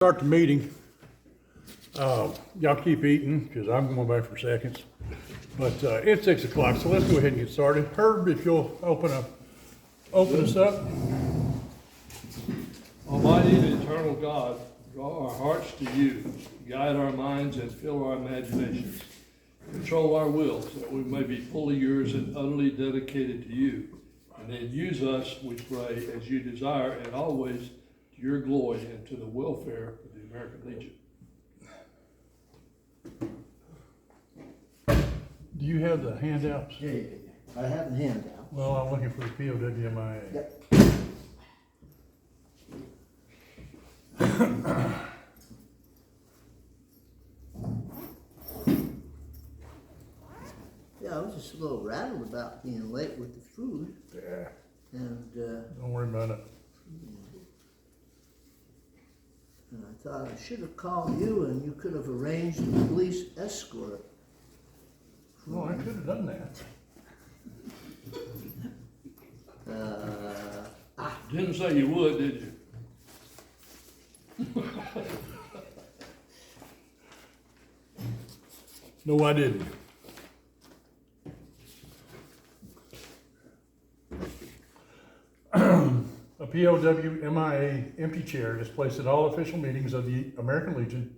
Start the meeting. Y'all keep eating because I'm going back for seconds. But it's 6 o'clock, so let's go ahead and get started. Herb, if you'll open us up. Almighty and eternal God, draw our hearts to you, guide our minds and fill our imaginations. Control our will so that we may be fully yours and utterly dedicated to you. And then use us, we pray, as you desire and always to your glory and to the welfare of the American Legion. Do you have the handouts? Yeah, I have the handout. Well, I'm looking for the POWMIA. Yep. Yeah, I was just a little rattled about being late with the food, Yeah, and don't worry about it. I thought I should have called you, and you could have arranged a police escort. Well, I could have done that. Didn't say you would, did you? No, I didn't. A POWMIA empty chair is placed at all official meetings of the American Legion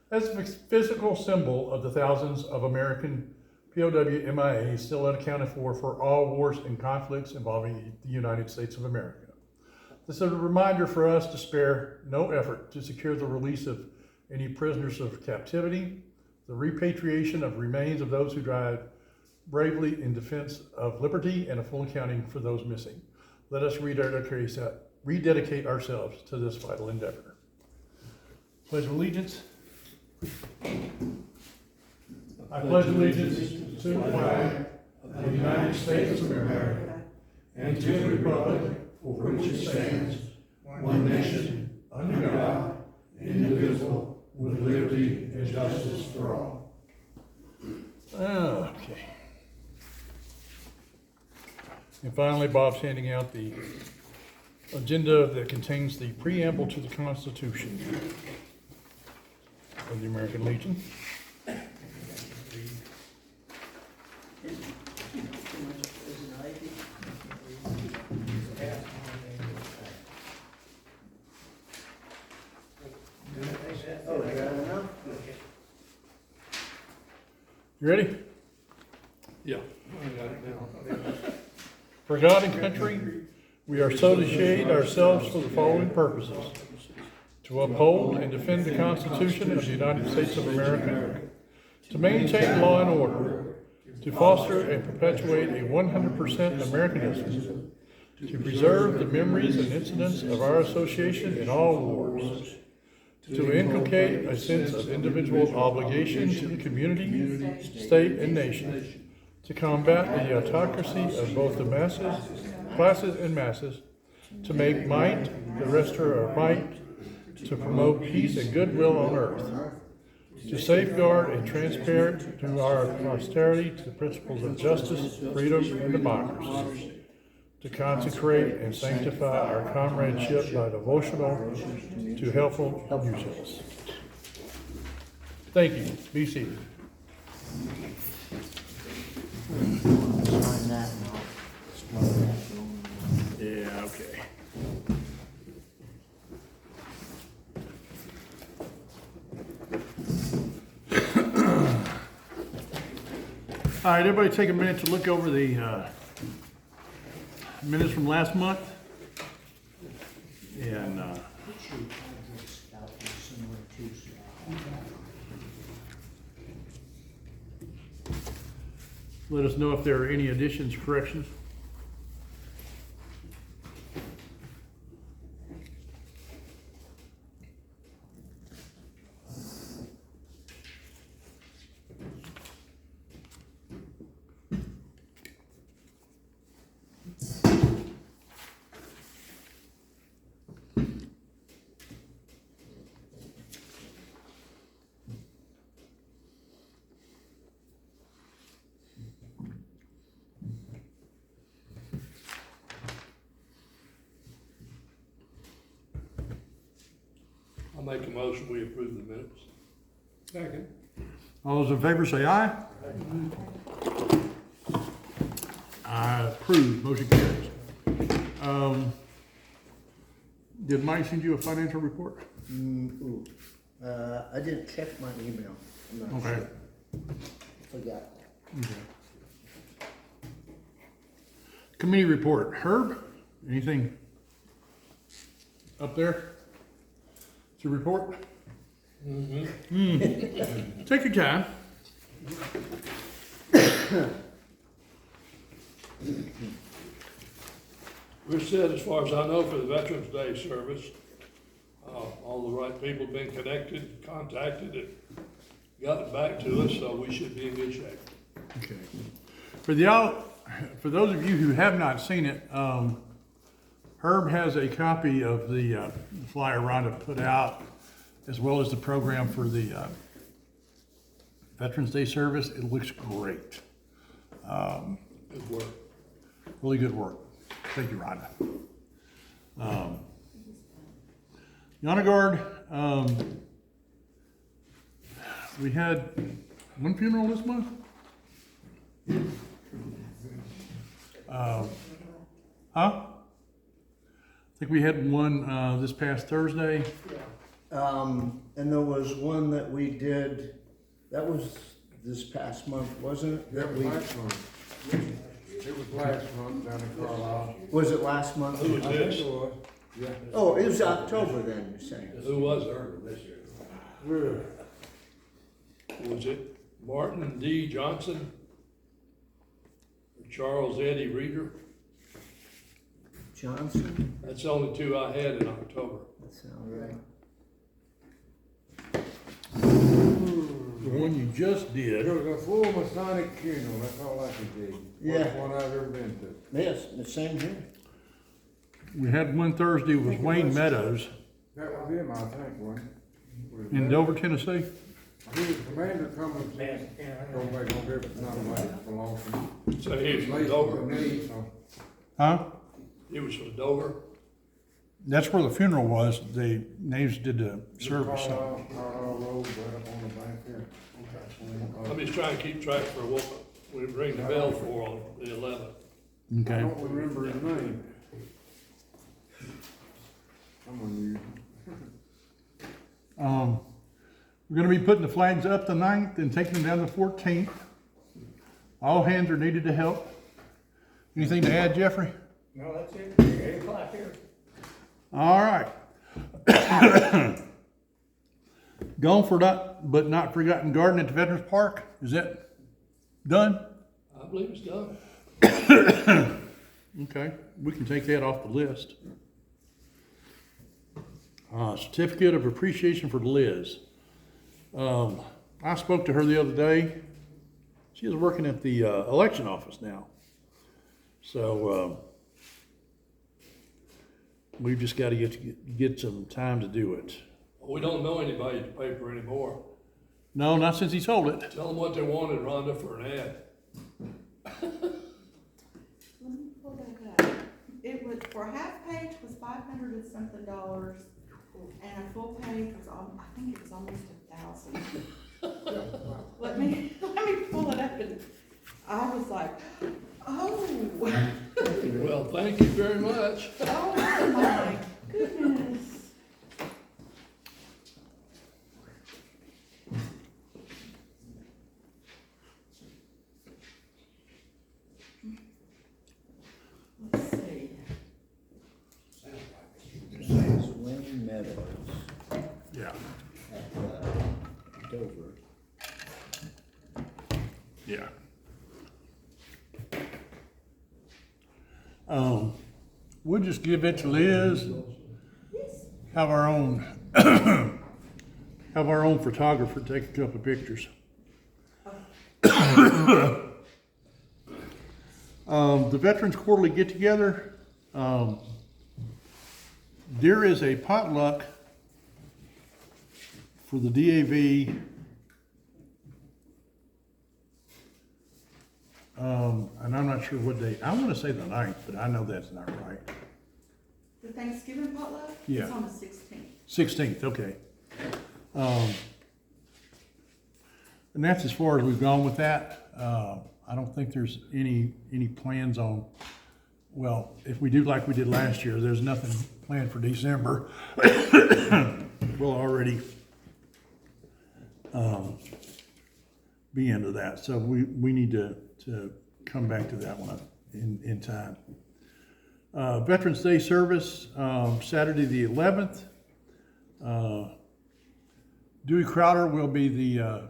as a physical symbol of the thousands of American POWMIA still unaccounted for all wars and conflicts involving the United States of America. This is a reminder for us to spare no effort to secure the release of any prisoners of captivity, the repatriation of remains of those who died bravely in defense of liberty, and a full accounting for those missing. Let us rededicate ourselves to this vital endeavor. Pledge of allegiance. I pledge allegiance to the flag of the United States of America and to the republic for which it stands, one nation, under God, indivisible, with liberty and justice for all. Okay. And finally, Bob's handing out the agenda that contains the preamble to the Constitution of the American Legion. Oh, is that enough? You ready? Yeah, I got it now. For God and country, we are so to shade ourselves for the following purposes: to uphold and defend the Constitution of the United States of America, to maintain law and order, to foster and perpetuate a 100% Americanism, to preserve the memories and incidents of our association in all wars, to inculcate a sense of individual obligation to the community, state, and nation, to combat the autocracy of both the masses, classes and masses, to make might the rester of might, to promote peace and goodwill on earth, to safeguard and transparent to our posterity to the principles of justice, freedom, and democracy, to consecrate and sanctify our comradeship by devotional to helpful uses. Thank you. Be seated. Sign that and I'll start that going. Yeah, okay. All right, everybody take a minute to look over the minutes from last month. And let us know if there are any additions, corrections. make a motion, we approve the minutes. Second. All those in favor say aye. I approve, motion carries. Did Mike send you a financial report? I didn't check my email. I'm not Okay. sure. Forgot. Committee report. Herb, anything up there to report? Take your time. We're set, as far as I know, for the Veterans Day service. All the right people have been connected, contacted, and gotten back to us, so we should be in good shape. Okay. For those of you who have not seen it, Herb has a copy of the flyer Rhonda put out, as well as the program for the Veterans Day service. It looks great. Good work. Really good work. Thank you, Rhonda. Honor Guard, we had one funeral this month. I think we had one this past Thursday. And there was one that we did, that was this past month, wasn't it? That was last month. It was last month down in Carlisle. Was it last month? Who was I think this? it was. Yeah. Oh, it was October then, you're saying? Who was it? Good. Was it Martin D. Johnson? Or Charles Eddie Reeder? Johnson? That's the only two I had in October. That sounds right. The one you just It did. was a full Masonic funeral, that's all I can tell you. Yeah. First one I've ever been to. Yes, the same here. We had one Thursday with Wayne Meadows That was him, I think, wasn't it? in Dover, Tennessee. He was Commander Cummins. Don't make no difference, none of it belongs to me. So he was from Laced Dover. with me, so. Huh? He was from Dover. That's where the funeral was. The names did the service. So. Carlisle Road, right up on the bank there. I'm just trying to keep track for what we ring the bell for on the 11th. I Okay. don't remember his name. I'm unusual. We're gonna be putting the flags up the 9th and taking them down the 14th. All hands are needed to help. Anything to add, Jeffrey? No, that's it. 8 o'clock here. All right. Gone for but not forgotten garden at the Veterans Park. Is that done? I believe it's done. Okay, we can take that off the list. Certificate of appreciation for Liz. I spoke to her the other day. She is working at the election office now. So we've just got to get some time to do it. We don't know anybody at the paper anymore. No, not since he sold it. Tell them what they wanted, Rhonda, for an ad. Let me pull that up. It was, for a half page was $500 and something, and a full page was, I think it was almost 1,000. Let me pull it up, and I was like, oh. Well, thank you very much. Oh my goodness. Let's see. This is Wayne Meadows Yeah. at Dover. Yeah. We'll just give it to Liz. Have our own, have our own photographer take a couple of pictures. The Veterans Quarterly Get-Together, there is a potluck for the DAV. And I'm not sure what date. I want to say the 9th, but I know that's not right. The Thanksgiving potluck? Yeah. It's on the 16th. 16th, okay. And that's as far as we've gone with that. I don't think there's any plans on, well, if we do like we did last year, there's nothing planned for December. We'll already be into that, so we need to come back to that one in time. Veterans Day service, Saturday the 11th. Dewey Crowder will be the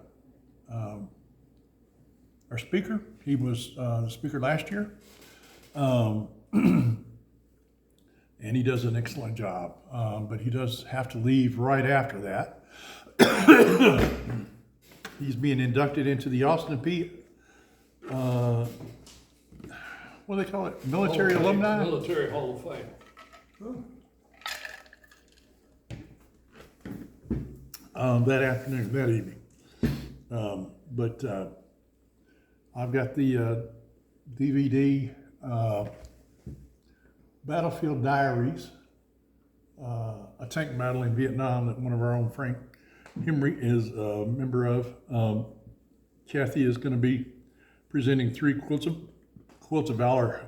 our speaker. He was the speaker last year, and he does an excellent job. But he does have to leave right after that. He's being inducted into the Austin P. What do they call it? Military alumni. Military Hall of Fame. That afternoon, that evening. But I've got the DVD Battlefield Diaries, a tank battle in Vietnam that one of our own, Frank Henry, is a member of. Kathy is going to be presenting 3 quilts of valor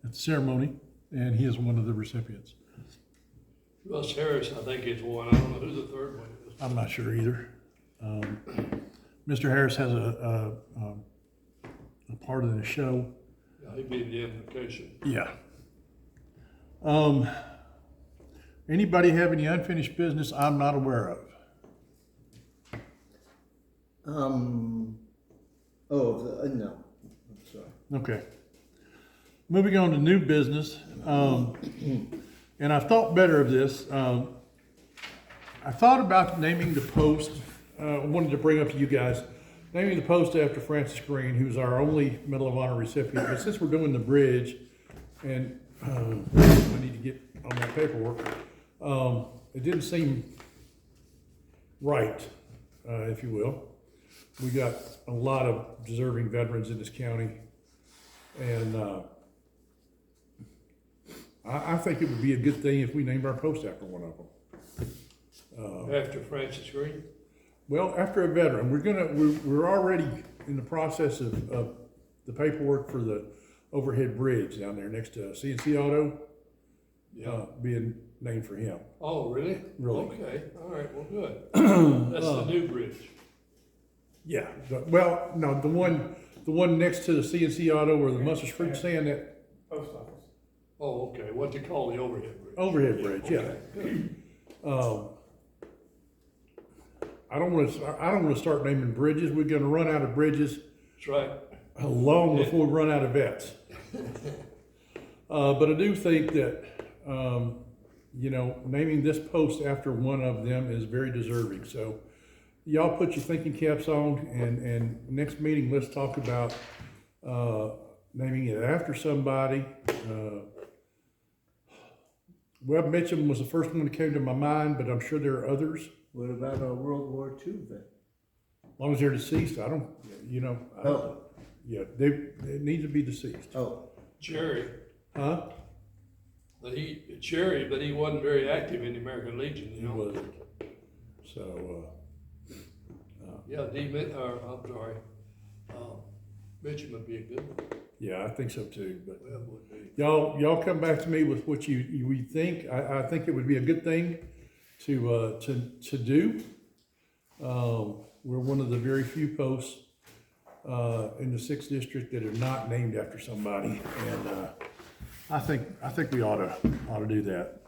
at the ceremony, and he is one of the recipients. Russ Harris, I think, is one. I don't know who the third one is. I'm not sure either. Mr. Harris has a part of the show. Yeah, he'd be the invocation. Yeah. Anybody have any unfinished business I'm not aware of? No, I'm sorry. Okay. Moving on to new business, and I've thought better of this. I thought about naming the post, wanted to bring up to you guys, naming the post after Francis Green, who's our only Medal of Honor recipient. But since we're doing the bridge, and I need to get on my paperwork, it didn't seem right, if you will. We got a lot of deserving veterans in this county, and I think it would be a good thing if we named our post after one of them. After Francis Green? Well, after a veteran, we're already in the process of the paperwork for the overhead bridge down there next to CNC Auto, being named for him. Oh, really? Really. Okay, all right, well, good. That's the new bridge. Yeah, well, no, the one next to the CNC Auto or the Mustard Street Sand, that Post office. Oh, okay, what they call the overhead bridge. overhead bridge, yeah. Okay, good. I don't want to start naming bridges. We're going to run out of bridges That's right. long before we run out of vets. But I do think that, naming this post after one of them is very deserving. So y'all put your thinking caps on, and next meeting, let's talk about naming it after somebody. Webb Mitchum was the first one that came to my mind, but I'm sure there are others. What about a World War II vet? As long as they're deceased, I don't. Oh. Yeah, they need to be deceased. Oh, Jerry, Huh? Jerry, but he wasn't very active in the American Legion, He you know? wasn't. So, Yeah, Mitchum would be a good one. yeah, I think so too. But Webb would be. y'all come back to me with what you think. I think it would be a good thing to do. We're one of the very few posts in the 6th district that are not named after somebody, and I think we ought to do that.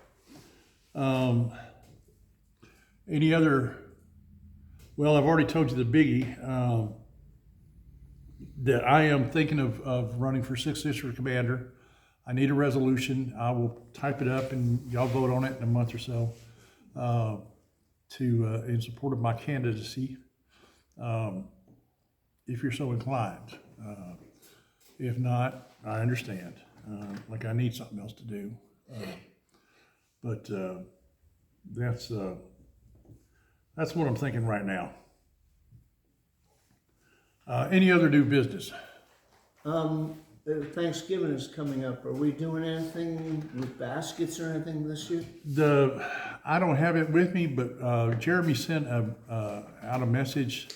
Any other? Well, I've already told you the biggie, that I am thinking of running for 6th district commander. I need a resolution. I will type it up and y'all vote on it in a month or so, in support of my candidacy, if you're so inclined. If not, I understand. Like I need something else to do. But that's what I'm thinking right now. Any other new business? Thanksgiving is coming up. Are we doing anything with baskets or anything this year? I don't have it with me, but Jeremy sent out a message,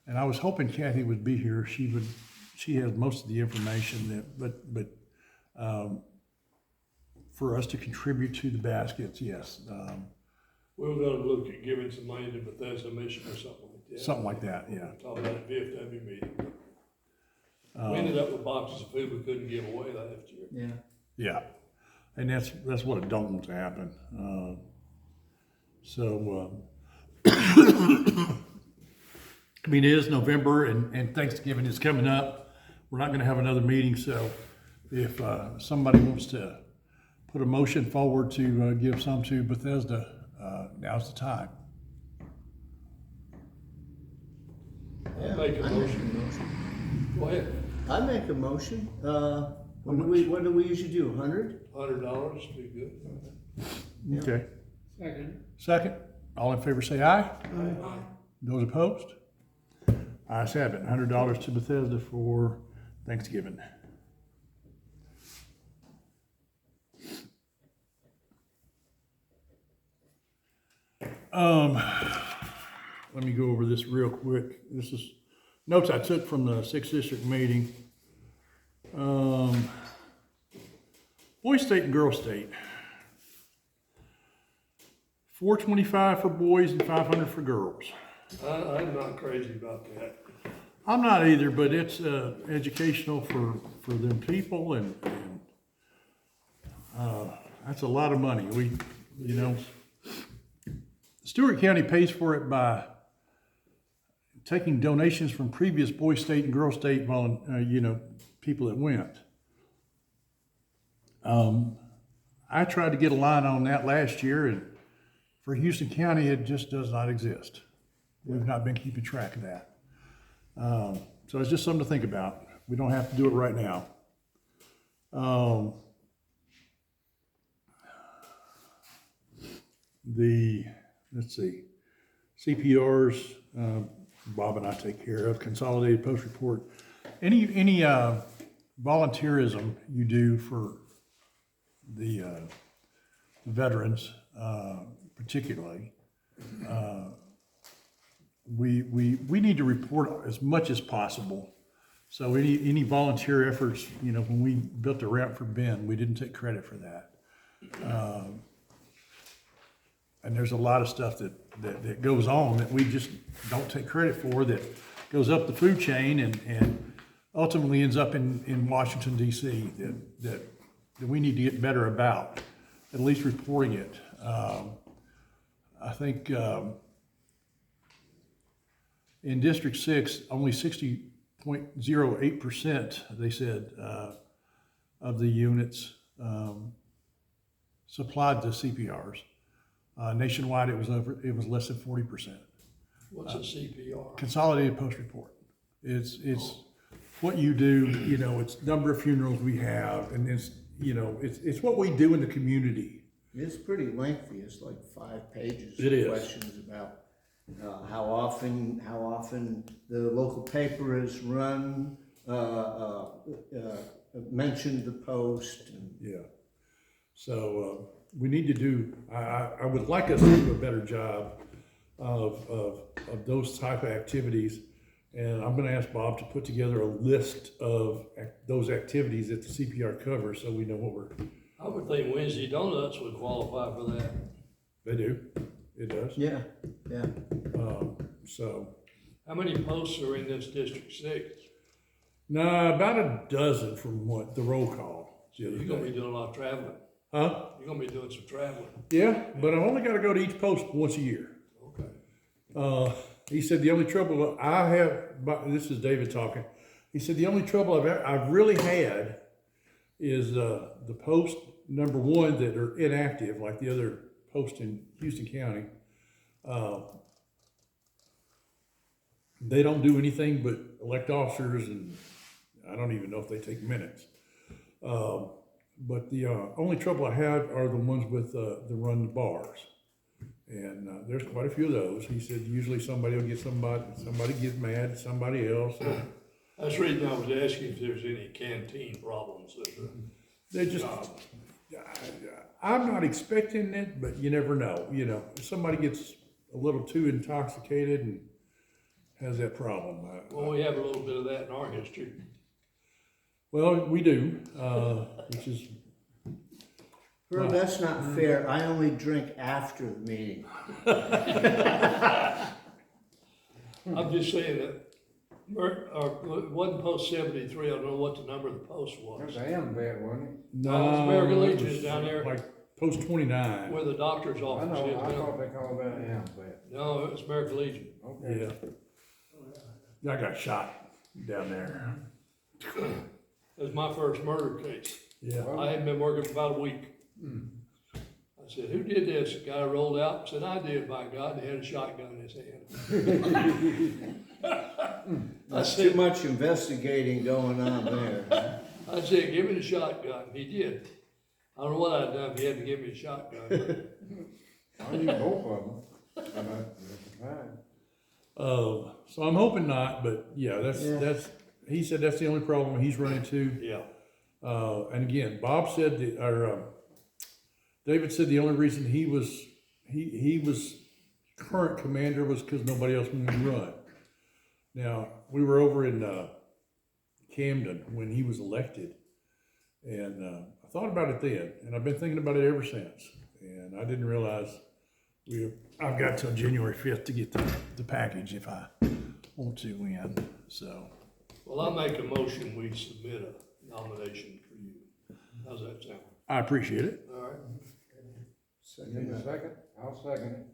and I was hoping Kathy would be here. She has most of the information but for us to contribute to the baskets, yes. We were gonna look at giving some money to Bethesda Mission or something like that. Something like that, yeah. Talking about a VFW meeting. We ended up with boxes of food we couldn't give away last year. Yeah. Yeah, and that's what I don't want to happen. I mean, it is November and Thanksgiving is coming up. We're not gonna have another meeting, so if somebody wants to put a motion forward to give some to Bethesda, now's the time. I'll make a motion. Go ahead. I make a motion. What do we usually do, 100? $100, be good. Okay. Second. Second, all in favor say aye. Those opposed? Ayes have it, $100 to Bethesda for Thanksgiving. Let me go over this real quick. This is notes I took from the 6th District meeting. Boy State and Girl State. $425 for boys and $500 for girls. I'm not crazy about that. I'm not either, but it's educational for them people, and that's a lot of money. Stewart County pays for it by taking donations from previous Boy State and Girl State people that went. I tried to get a line on that last year, and for Houston County, it just does not exist. We've not been keeping track of that. So it's just something to think about. We don't have to do it right now. Let's see, CPRs, Bob and I take care of, consolidated post report. Any volunteerism you do for the veterans, particularly, we need to report as much as possible. So any volunteer efforts, when we built the ramp for Ben, we didn't take credit for that. And there's a lot of stuff that goes on that we just don't take credit for, that goes up the food chain and ultimately ends up in Washington, D.C. that we need to get better about, at least reporting it. I think in District 6, only 60.08%, they said, of the units supplied to CPRs. Nationwide, it was less than 40%. What's a CPR? Consolidated post report. It's what you do. It's number of funerals we have, and it's what we do in the community. It's pretty lengthy. It's like 5 pages. It is. Questions about how often the local paper is run, mentioned the post. Yeah. So we need to do. I would like us to do a better job of those type of activities, and I'm going to ask Bob to put together a list of those activities that the CPR covers, so we know what we're. I would think Wednesday Donuts would qualify for that. They do. It does. Yeah. So. How many posts are in this District 6? Nah, about a dozen from what the roll call. You're gonna be doing a lot of traveling. Huh? You're gonna be doing some traveling. Yeah, but I've only got to go to each post once a year. Okay. He said the only trouble I have, this is David talking. He said the only trouble I've really had is the post number 1 that are inactive, like the other posts in Houston County. They don't do anything but elect officers, and I don't even know if they take minutes. But the only trouble I have are the ones with the run the bars. And there's quite a few of those. He said usually somebody will get somebody gets mad at somebody else. That's the reason I was asking if there's any canteen problems at the They just, job. I'm not expecting it, but you never know, you know, if somebody gets a little too intoxicated and has that problem. Well, we have a little bit of that in our history. Well, we do, which is, Herb, that's not fair. I only drink after the meeting. I'm just saying that, it wasn't post 73, I don't know what the number of the post was. There's an AMVET, wasn't it? no. it's American it Legion was down there. Like post 29, Where the doctor's I office know, is I now. thought they called that AMVET. No, it was American Legion. Okay. yeah. I got shot down there, It was my first murder case. yeah. I hadn't been working for about a week. I said, who did this? The guy rolled out and said, I did, by God, and he had a shotgun in his hand. That's too much investigating going on there. I said, give me the shotgun. He did. I don't know what I'd done if he hadn't given me a shotgun. I need both of them. And that's fine. So I'm hoping not, but yeah, Yeah. that's, he said that's the only problem he's run into. Yeah. And again, Bob said David said the only reason he was current commander was because nobody else wanted to run. Now, we were over in Camden when he was elected, and I thought about it then, and I've been thinking about it ever since. And I didn't realize I've got till January 5th to get the package if I want to win. So, Well, I'll make a motion, we submit a nomination for you. How's that sound? I appreciate it. All right. Need a second? I'll second it.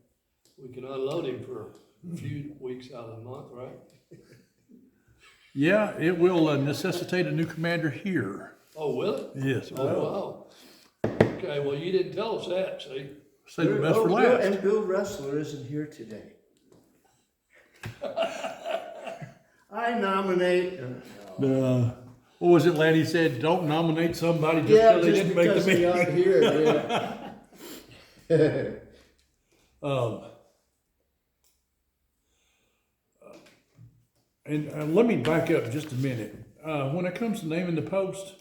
We can unload him for a few weeks out of the month, right? Yeah, it will necessitate a new commander here. Oh, will it? Yes, it will. Oh, wow. Okay, well, you didn't tell us that, see? Save the best for Bill- last. And Bill Ressler isn't here today. I nominate. What was it Lanny said? Don't nominate somebody just Yeah, because they just didn't make because the they aren't meeting. here, yeah. And let me back up just a minute. When it comes to naming the post,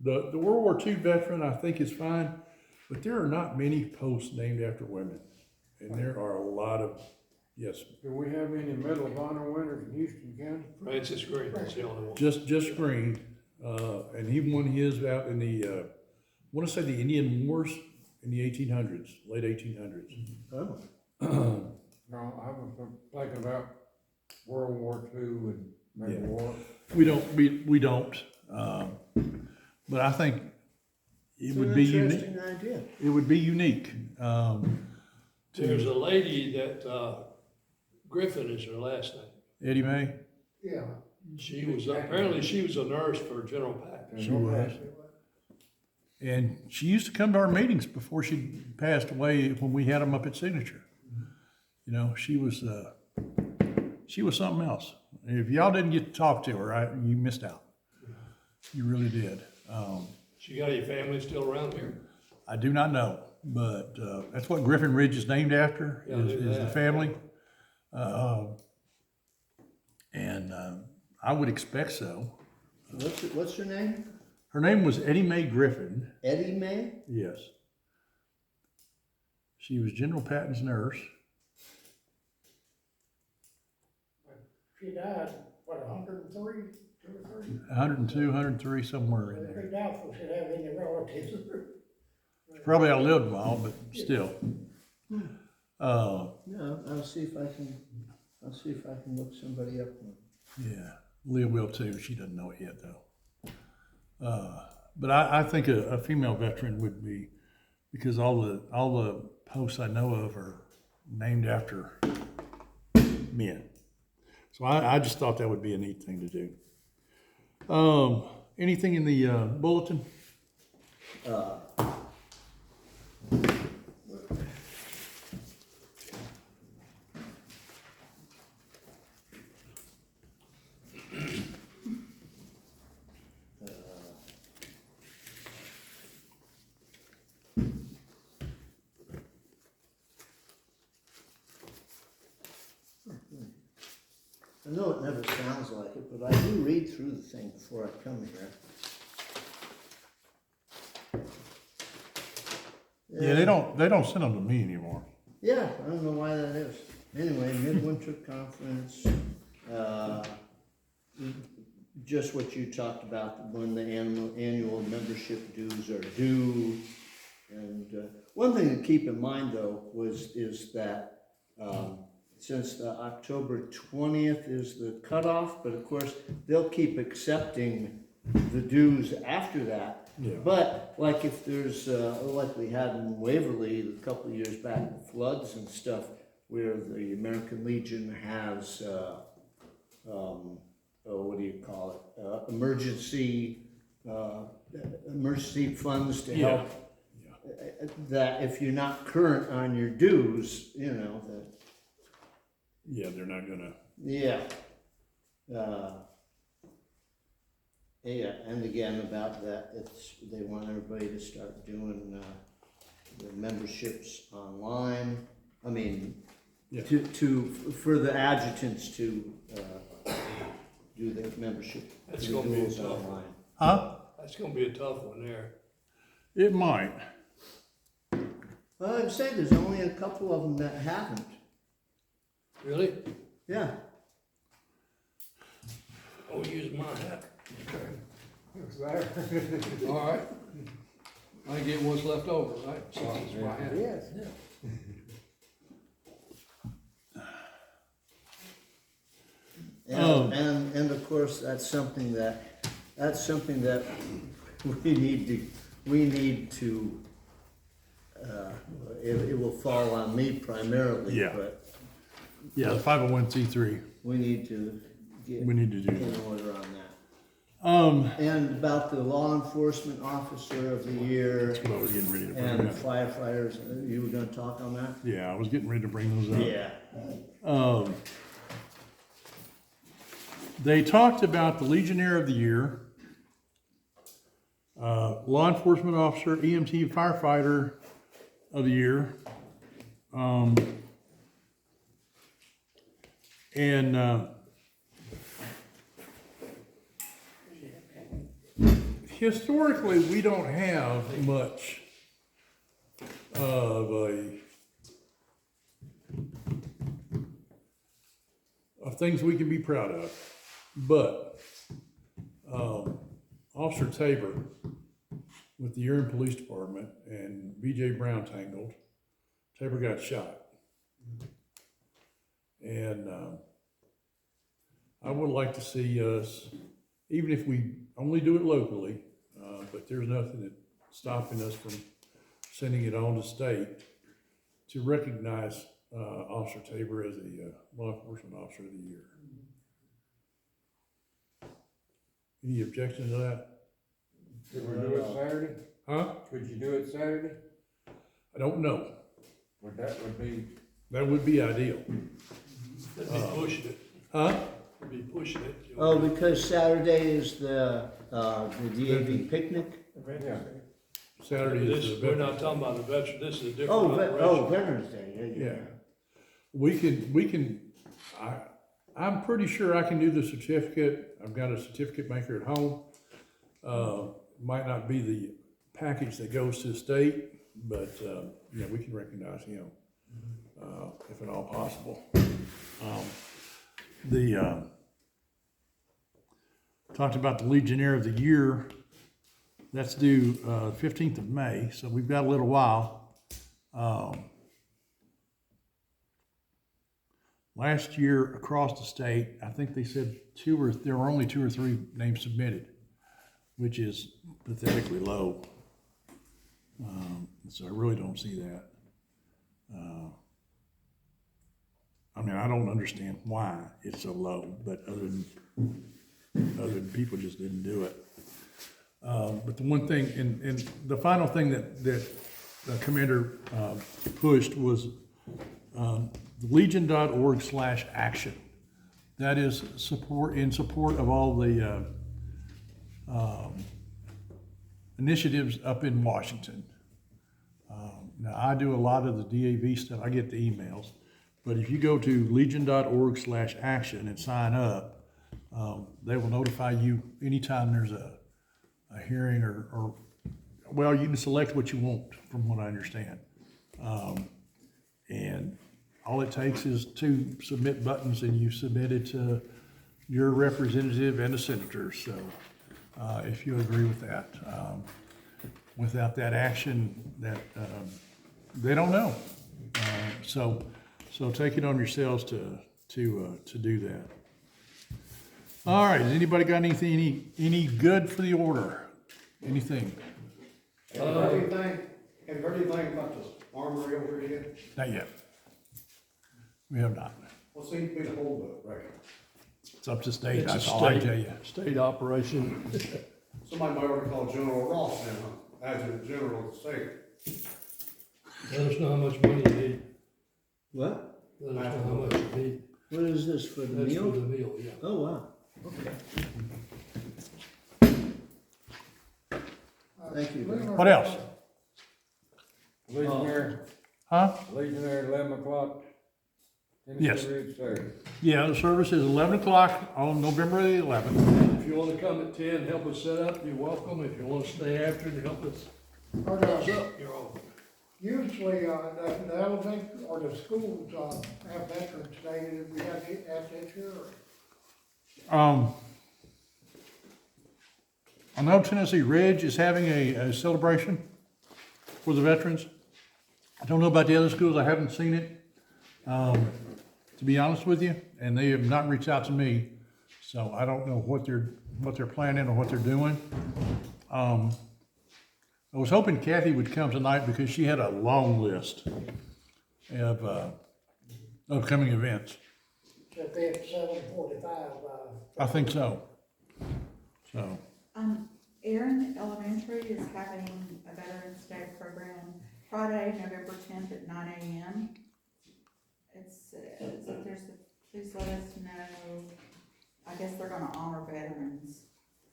the World War II veteran I think is fine, but there are not many posts named after women. And there are a lot of, yes, Do we have any Medal of Honor winners in Houston County? Francis Green, that's the only one. just Green. And he won his out in the, I want to say the Indian Wars in the 1800s, late 1800s. Oh. No, I was thinking about World War II and maybe Yeah. war. We don't. But I think it It's would an be unique. interesting idea. It would be unique. There's a lady that, Griffin is her last name. Eddie Mae, Yeah. She was, apparently she was a nurse for General Patton. she was. And she used to come to our meetings before she passed away when we had them up at Signature. You know, she was something else. If y'all didn't get to talk to her, you missed out. You really did. She got any family still around here? I do not know, but that's what Griffin Ridge is named after, Yeah, is the that. family. And I would expect so. What's her name? Her name was Eddie Mae Griffin. Eddie Mae? Yes. She was General Patton's nurse. She died, what, 103, 203? 102, 103, somewhere in there. Pretty doubtful she'd have any relatives. She probably outlived them all, but still. No, I'll see if I can look somebody up. Yeah, Leah will too. She doesn't know it yet though. But I think a female veteran would be, because all the posts I know of are named after men. So I just thought that would be a neat thing to do. Anything in the bulletin? I know it never sounds like it, but I do read through the thing before I come here. Yeah, they don't send them to me anymore. Yeah, I don't know why that is. Anyway, midwinter conference, just what you talked about, when the annual membership dues are due. And one thing to keep in mind though is that since the October 20th is the cutoff, but of course they'll keep accepting the dues after that. Yeah. But like if there's like we had in Waverly a couple of years back, floods and stuff, where the American Legion has what do you call it? Emergency funds to help. That if you're not current on your dues, you know, that, Yeah, they're not gonna. yeah. Yeah, and again, about that, they want everybody to start doing, the memberships online. I mean, Yeah. for the adjutants to, do their membership. That's gonna be duels tough. online. Huh? That's gonna be a tough one there. It might. Well, I'd say there's only a couple of them that haven't. Really? Yeah. I'll use my hat. It's there. All right. I get what's left over, right? So it's my hat. Yes. And of course, that's something that we need to, it will fall on me primarily, Yeah. but Yeah, the 501c3. we need to get We need to do in that. order on that. Um, And about the law enforcement officer of the year that's what I was getting ready to bring and up. firefighters, you were gonna talk on that? Yeah, I was getting ready to bring those up. Yeah. They talked about the Legionnaire of the Year, law enforcement officer, EMT firefighter of the year, and historically, we don't have much of things we can be proud of. But Officer Tabor with the Urion Police Department and BJ Brown tangled. Tabor got shot. And I would like to see us, even if we only do it locally, but there's nothing that stopping us from sending it on to state, to recognize Officer Tabor as a law enforcement officer of the year. Any objection to that? Could we do it Saturday? Huh? Could you do it Saturday? I don't know. Would be, That would be ideal. That'd be pushing it. Huh? That'd be pushing it. Oh, because Saturday is the DAV picnic? yeah. Saturday This, is the we're veteran. not talking about the veteran, this is a different Oh, operation. Veterans Day, yeah. Yeah. We can, I'm pretty sure I can do the certificate. I've got a certificate maker at home. Might not be the package that goes to the state, but, yeah, we can recognize him, if at all possible. Talked about the Legionnaire of the Year. That's due 15th of May, so we've got a little while. Last year across the state, I think they said there were only 2 or 3 names submitted, which is pathetically low. So I really don't see that. I mean, I don't understand why it's so low, but other than people just didn't do it. But the one thing, and the final thing that the commander pushed was legion.org/action. That is in support of all the initiatives up in Washington. Now, I do a lot of the DAV stuff. I get the emails, But if you go to legion.org/action and sign up, they will notify you anytime there's a hearing or, well, you can select what you want, from what I understand. And all it takes is 2 submit buttons, and you submit it to your representative and the senators. So if you agree with that, without that action, that they don't know. So take it on yourselves to do that. All right. Has anybody got anything any good for the order? Anything? Have you heard anything about the armory over here? Not yet. We have not. What seems to be the holdup, right? It's up to state. It's a That's all I state- tell you. State operation. Somebody might ought to call General Ross then, huh? Adjutant General of the state. Let us know how much money you need. What? Let us know how much you need. What is this, for the That's for meal? the meal, yeah. Oh, wow, okay. Thank you. What else? Legionary, Huh? Legionary, 11 o'clock. Yes. Tennessee Ridge Service. Yeah, the service is 11 o'clock on November the 11th. If you wanna come at 10, help us set up, you're welcome. If you wanna stay after to help us Or close the, up, you're welcome. usually, the elementary or the schools, have Veterans Day, did we have it at this year? I know Tennessee Ridge is having a celebration for the veterans. I don't know about the other schools. I haven't seen it, to be honest with you, and they have not reached out to me. So I don't know what they're planning or what they're doing. I was hoping Kathy would come tonight because she had a long list of upcoming events. Should be at 7:45, I think so. So, Erin Elementary is having a Veterans Day program Friday, November 10th at 9 a.m. It says, if there's please let us know. I guess they're gonna honor veterans.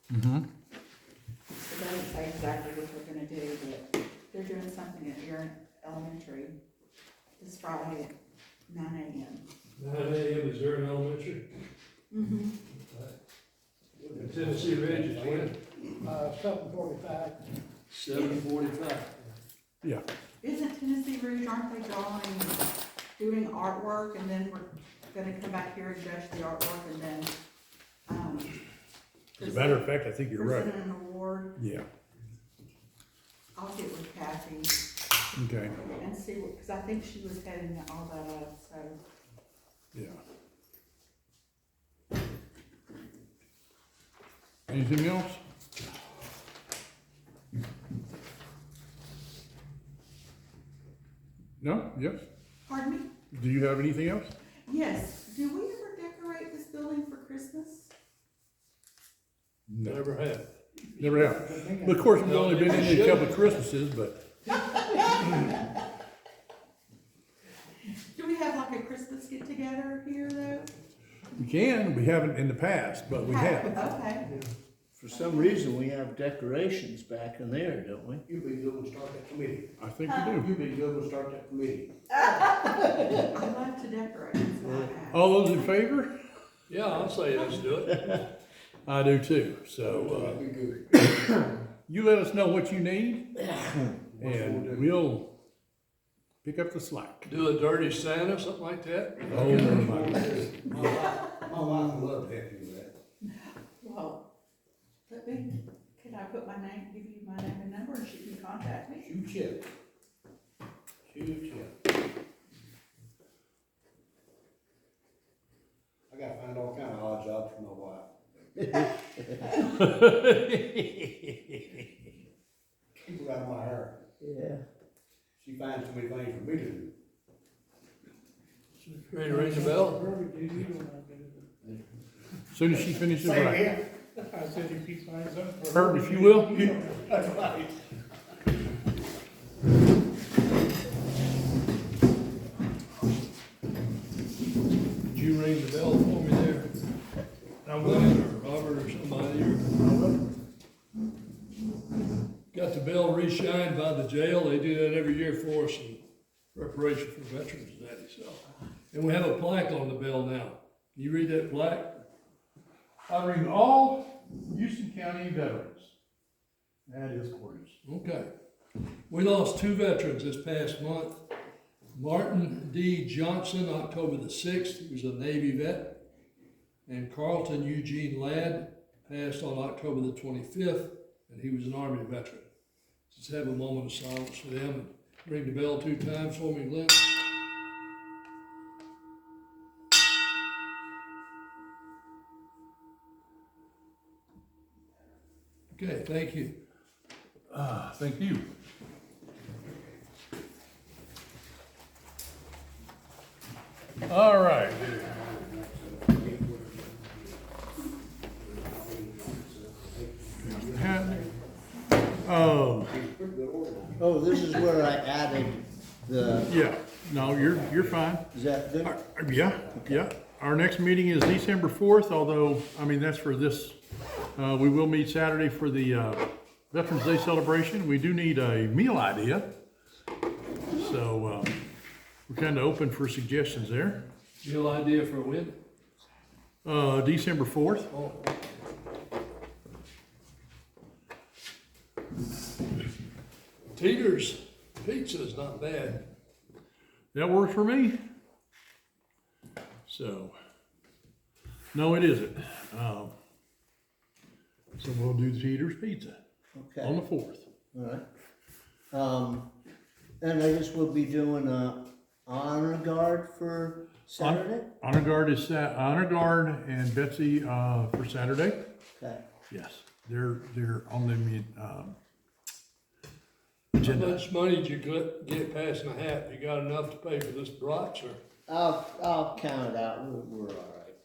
It doesn't say exactly what they're gonna do, but they're doing something at Erin Elementary this Friday at 9 a.m. 9 a.m. is there in elementary? Mm-hmm. And Tennessee Ridge is when? 7:45. 7:45. yeah. Isn't Tennessee Rouge, aren't they doing artwork, and then we're gonna come back here and judge the artwork, and then, As a matter of fact, I think you're right. present an award? Yeah, I'll get with Kathy okay, and see what, cause I think she was heading all that up, so. yeah. Anything else? No? Yes? Pardon me? Do you have anything else? Yes, do we ever decorate this building for Christmas? No, Never have. never have. But of course, we've only been in it a couple of Christmases, but Do we have like a Christmas get together here though? we can. We haven't in the past, but we have. Okay, For some reason, we have decorations back in there, don't we? You'd be good to start that committee. I think we do. You'd be good to start that committee. I love to decorate, so I asked. All those in favor? Yeah, I'll say let's do it. I do too. So, That'd be good. you let us know what you need and we'll pick up the slack. Do a dirty Santa, something like that. Oh, my. My wife would love to have you do that. Well, can I put my name, give you my name and number, and she can contact me? Shoot chip. Shoot chip. I gotta find all kind of odd jobs for my wife. Keep her out of my hair. Yeah. She finds too many things for me to do. Ready to ring the bell? As soon as she finishes Say writing. again? I said if he signs up for. Herb, if you will. That's right. Did you ring the bell for me there? I will. Or Robert or somebody, or. Got the bell re-shined by the jail. They do that every year for us in preparation for Veterans Day, so. And we have a plaque on the bell now. You read that plaque? Honoring all Houston County veterans. That is gorgeous. Okay. We lost 2 veterans this past month. Martin D. Johnson, October the 6th, he was a Navy vet. And Carlton Eugene Ladd passed on October the 25th, and he was an Army veteran. Let's have a moment of silence for them and ring the bell 2 times for me, Glenn. Okay, thank you. Thank you. All right. Oh, Oh, this is where I added the, yeah, no, you're fine. is that good? Yeah. Our next meeting is December 4th, although, I mean, that's for this, we will meet Saturday for the Veterans Day celebration. We do need a meal idea. So, we're kind of open for suggestions there. Real idea for a win? December 4th. Oh. Teeter's Pizza is not bad. That works for me. So, no, it isn't. So we'll do Teeter's Pizza on the Okay, 4th. all right. And I guess we'll be doing a honor guard for Saturday? Honor Guard and Betsy for Saturday. Okay, Yes, they're on the How agenda. much money did you get passing a hat? You got enough to pay for this brats, or? I'll count it out, we're all right.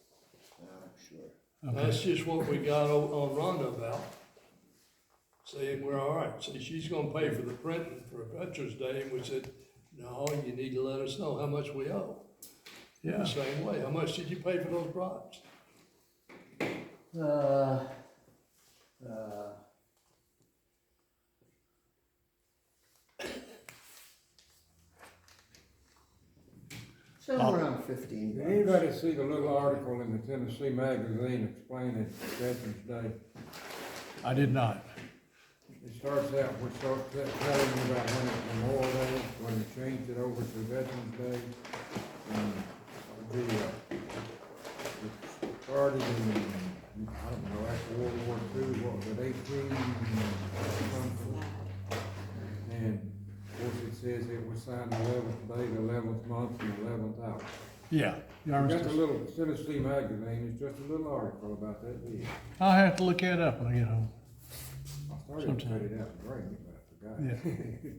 Sure. That's just what we got on Rhonda about. Saying we're all right. See, she's gonna pay for the printing for Veterans Day, and we said, no, you need to let us know how much we owe. Yeah. The same way. How much did you pay for those brats? Somewhere around 15 Did bucks. anybody see the little article in the Tennessee Magazine explaining Veterans Day? I did not. It starts out, we start telling you about when it's Memorial Day, when they changed it over to Veterans Day. And it started in, I don't know, after World War II, what was it, 18 something? And of course it says it was signed the 11th day, the 11th month, and the 11th hour. Yeah. the Got armistice. the little Tennessee Magazine, it's just a little article about that deal. I'll have to look that up when I get home. I started to cut it out and bring it, but I forgot. Yeah.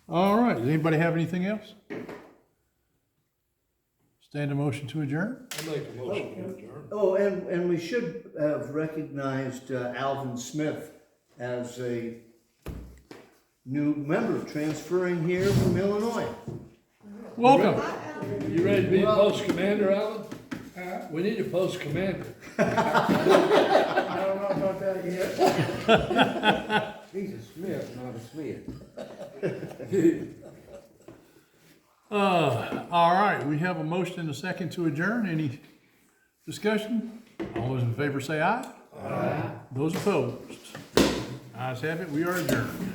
All right, does anybody have anything else? Stand a motion to adjourn? I make a motion to adjourn. Oh, and we should have recognized Alvin Smith as a new member transferring here from Illinois. Welcome. You ready to be post commander, Alan? We need a post commander. I don't know about that yet. He's a Smith, not a Smith. All right, we have a motion and a second to adjourn. Any discussion? All those in favor say aye. Aye. Those opposed? Ayes have it, we are adjourned.